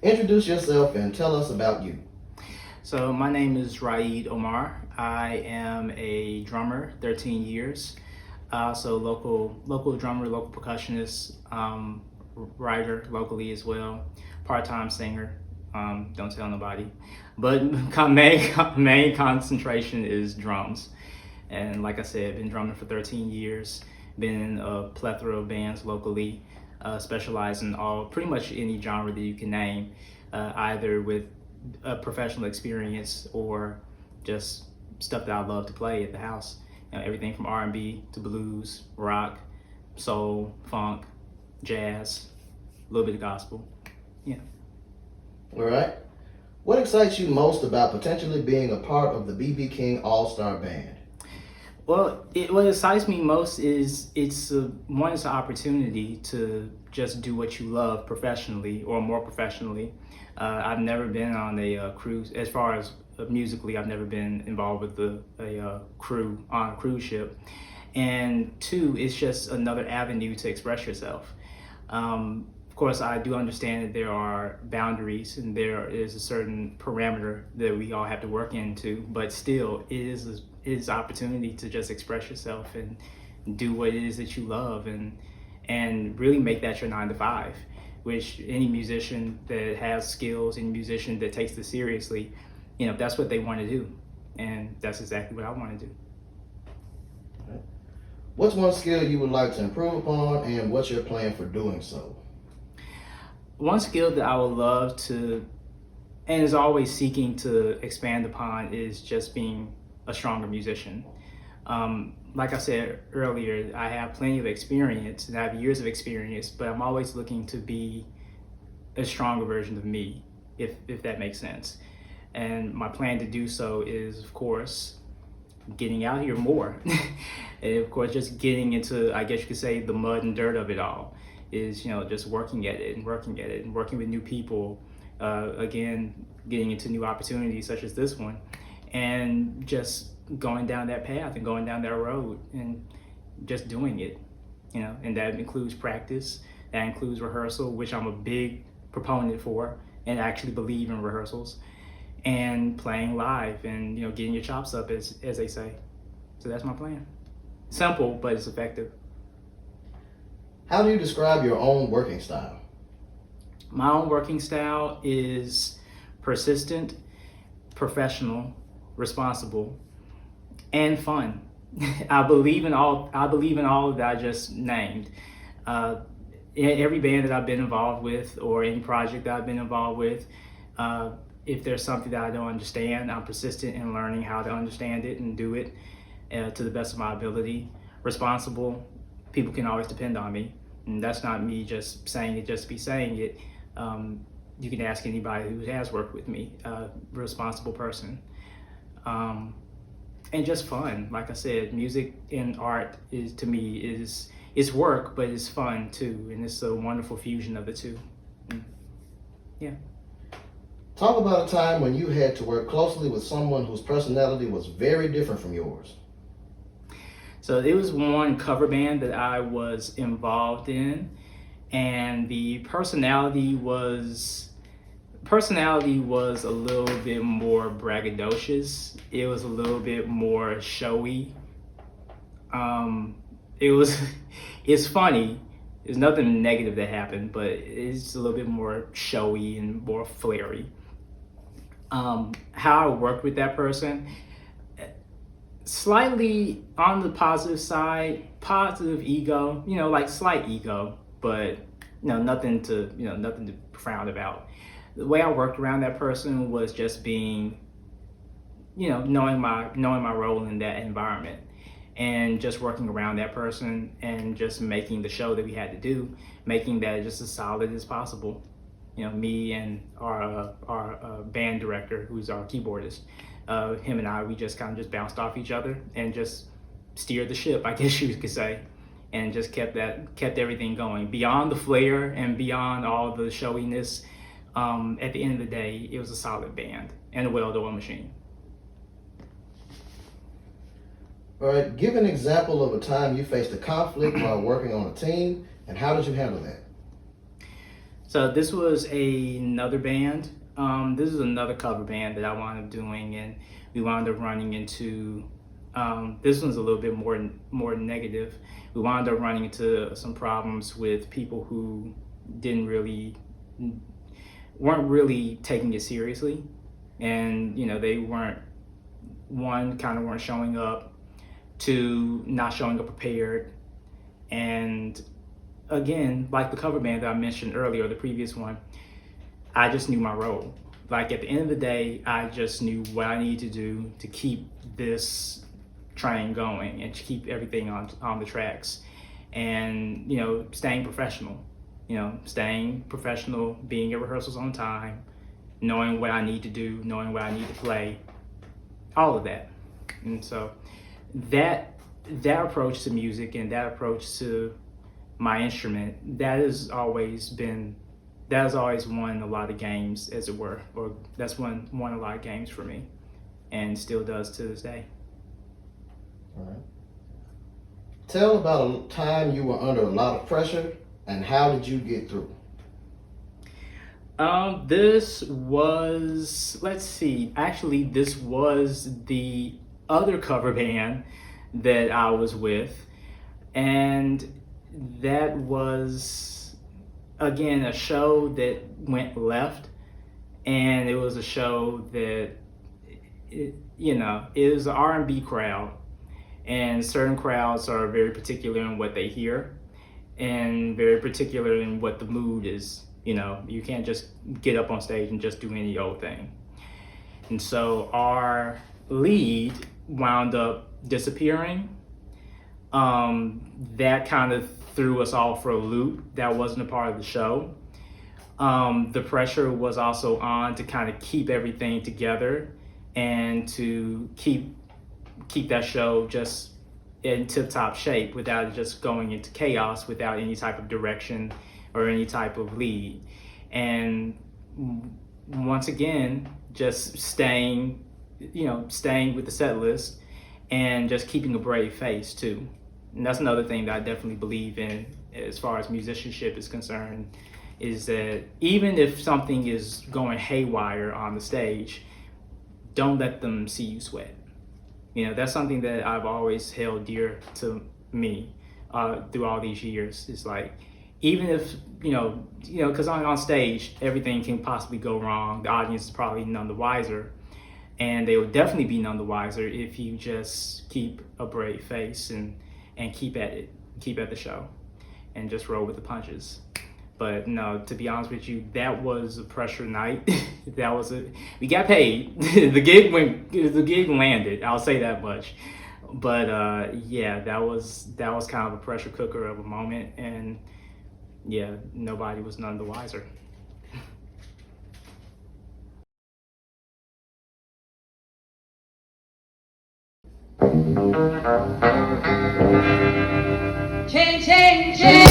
Introduce yourself and tell us about you. So my name is Raid Omar. I am a drummer, 13 years. Also local drummer, local percussionist, writer locally as well, part-time singer. Don't tell nobody, but main concentration is drums. And like I said, been drumming for 13 years. Been in a plethora of bands locally, specialize in all pretty much any genre that you can name, either with a professional experience or just stuff that I love to play at the house. Everything from R&B to blues, rock, soul, funk, jazz, a little bit of gospel. Yeah. All right. What excites you most about potentially being a part of the B.B. King All-Star Band? Well, what excites me most is it's an opportunity to just do what you love professionally or more professionally. I've never been on a cruise, as far as musically, I've never been involved with a crew on a cruise ship. And two, it's just another avenue to express yourself. Of course, I do understand that there are boundaries and there is a certain parameter that we all have to work into, but still, it is opportunity to just express yourself and do what it is that you love and really make that your 9 to 5, which any musician that has skills, any musician that takes this seriously, that's what they want to do. And that's exactly what I want to do. What's one skill you would like to improve upon, and what's your plan for doing so? One skill that I would love to, and is always seeking to expand upon, is just being a stronger musician. Like I said earlier, I have plenty of experience and I have years of experience, but I'm always looking to be a stronger version of me, if that makes sense. And my plan to do so is, of course, getting out here more. And of course, just getting into, I guess you could say, the mud and dirt of it all is, just working at it and working at it and working with new people, again, getting into new opportunities such as this one, and just going down that path and going down that road and just doing it, and that includes practice, that includes rehearsal, which I'm a big proponent for and actually believe in rehearsals, and playing live and, getting your chops up, as they say. So that's my plan. Simple, but it's effective. How do you describe your own working style? My own working style is persistent, professional, responsible, and fun. I believe in all that I just named. Every band that I've been involved with, or any project that I've been involved with, if there's something that I don't understand, I'm persistent in learning how to understand it and do it to the best of my ability. Responsible, people can always depend on me. And that's not me just saying it just to be saying it. You can ask anybody who has worked with me. Responsible person. And just fun. Like I said, music and art is, to me, it's work, but it's fun too. And it's a wonderful fusion of the two. Yeah. Talk about a time when you had to work closely with someone whose personality was very different from yours. So there was one cover band that I was involved in, and the personality was a little bit more braggadocious. It was a little bit more showy. It's funny. There's nothing negative that happened, but it's a little bit more showy and more flary. How I worked with that person, slightly on the positive side, positive ego, like slight ego, but nothing to frown about. The way I worked around that person was just being, knowing my role in that environment, and just working around that person and just making the show that we had to do, making that just as solid as possible. Me and our band director, who's our keyboardist, him and I, we just kind of just bounced off each other and just steered the ship, I guess you could say, and just kept everything going beyond the flair and beyond all the showiness. At the end of the day, it was a solid band and a well-oiled machine. All right, give an example of a time you faced a conflict while working on a team, and how did you handle that? So this was another band. This is another cover band that I wound up doing, and we wound up running into. This one's a little bit more negative. We wound up running into some problems with people who weren't really taking it seriously, and they weren't weren't showing up, two, not showing up prepared, and again, like the cover band that I mentioned earlier, the previous one, I just knew my role. Like at the end of the day, I just knew what I needed to do to keep this train going and to keep everything on the tracks, and staying professional. Staying professional, being at rehearsals on time, knowing what I need to do, knowing what I need to play, all of that. And so that approach to music and that approach to my instrument, that has always won a lot of games, as it were, or that's won a lot of games for me, and still does to this day. All right. Tell about a time you were under a lot of pressure, and how did you get through? This was, let's see, actually this was the other cover band that I was with, and that was, again, a show that went left, and it was a show that, it was an R&B crowd, and certain crowds are very particular in what they hear, and very particular in what the mood is. You can't just get up on stage and just do any old thing. And so our lead wound up disappearing. That kind of threw us all for a loop. That wasn't a part of the show. The pressure was also on to kind of keep everything together and to keep that show just in tip-top shape without it just going into chaos, without any type of direction or any type of lead. And once again, just staying with the set list and just keeping a brave face too. And that's another thing that I definitely believe in as far as musicianship is concerned, is that even if something is going haywire on the stage, don't let them see you sweat. That's something that I've always held dear to me through all these years. It's like, even if, because on stage, everything can possibly go wrong. The audience is probably none the wiser. And they will definitely be none the wiser if you just keep a brave face and keep at it, keep at the show, and just roll with the punches. But no, to be honest with you, that was a pressure night. We got paid. The gig landed. I'll say that much. But yeah, that was kind of a pressure cooker of a moment, and yeah, nobody was none the wiser. Change, change, change.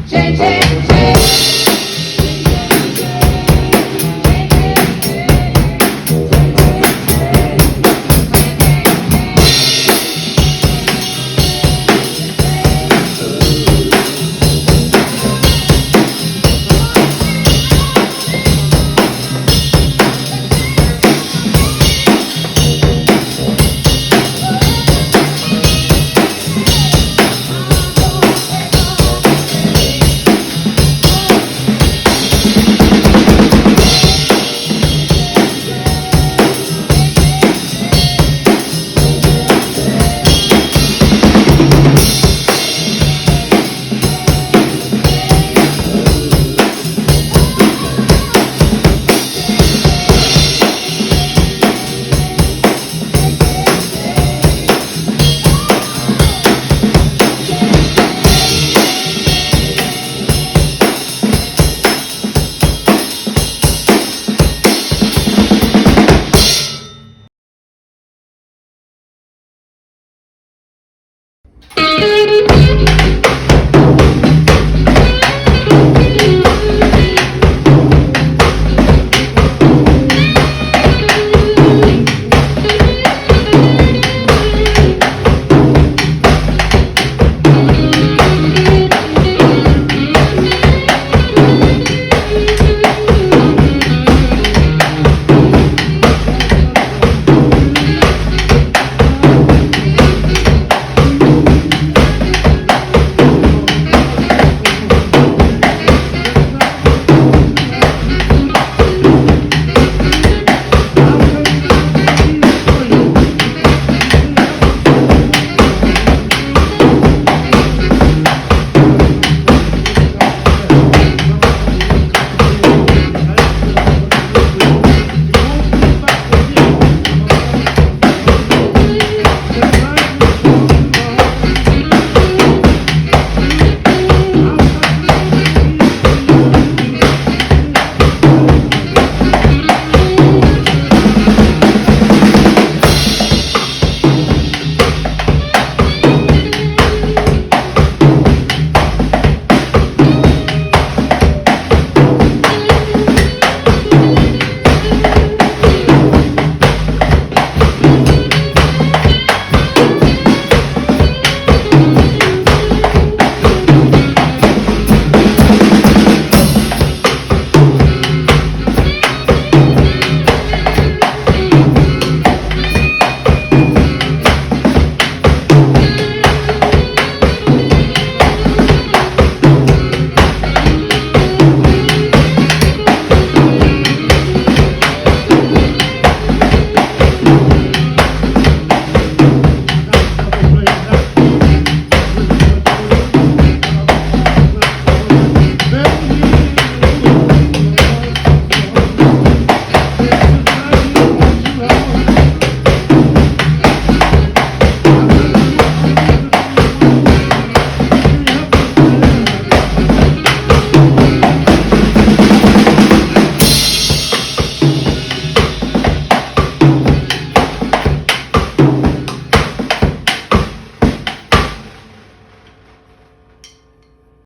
Change change.